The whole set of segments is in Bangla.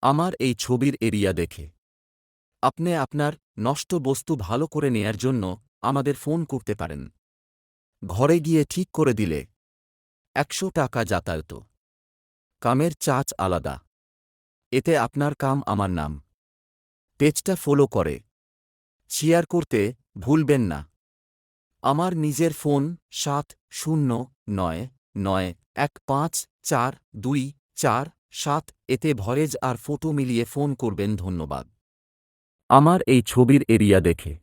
আমার এই ছবির এরিয়া দেখে আপনি আপনার নষ্ট বস্তু ভালো করে নেয়ার জন্য আমাদের ফোন করতে পারেন। ঘরে গিয়ে ঠিক করে দিলে ১০০ টাকা যাতায়াত। কামের চার্জ আলাদা। এতে আপনার কাম আমার নাম। পেজটা ফলো করে শেয়ার করতে ভুলবেন না। আমার নিজের ফোন ৭০৯৯১৫৪২৪৭। এতে ভয়েস আর ফটো মিলিয়ে ফোন করবেন। ধন্যবাদ। আমার এই ছবির এরিয়া দেখে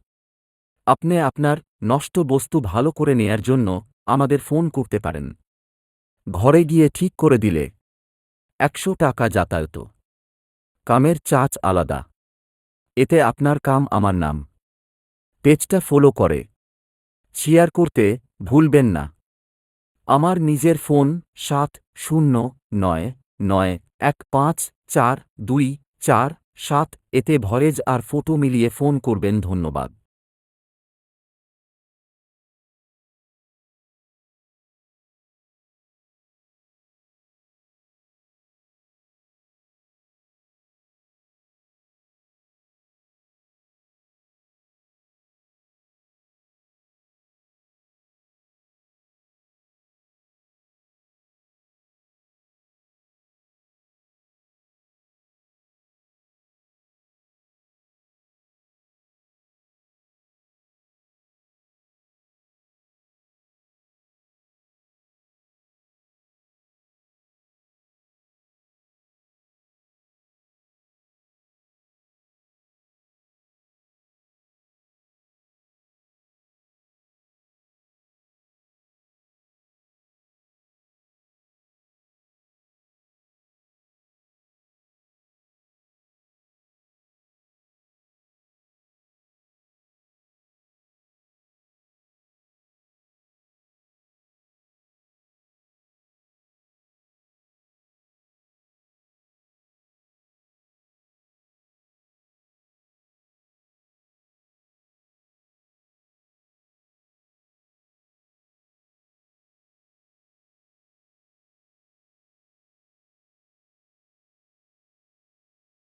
আপনি আপনার নষ্ট বস্তু ভালো করে নেয়ার জন্য আমাদের ফোন করতে পারেন। ঘরে গিয়ে ঠিক করে দিলে ১০০ টাকা যাতায়াত। কামের চার্জ আলাদা। এতে আপনার কাম আমার নাম। পেজটা ফলো করে শেয়ার করতে ভুলবেন না। আমার নিজের ফোন ৭০৯৯১৫৪২৪৭। এতে ভয়েস আর ফটো মিলিয়ে ফোন করবেন। ধন্যবাদ।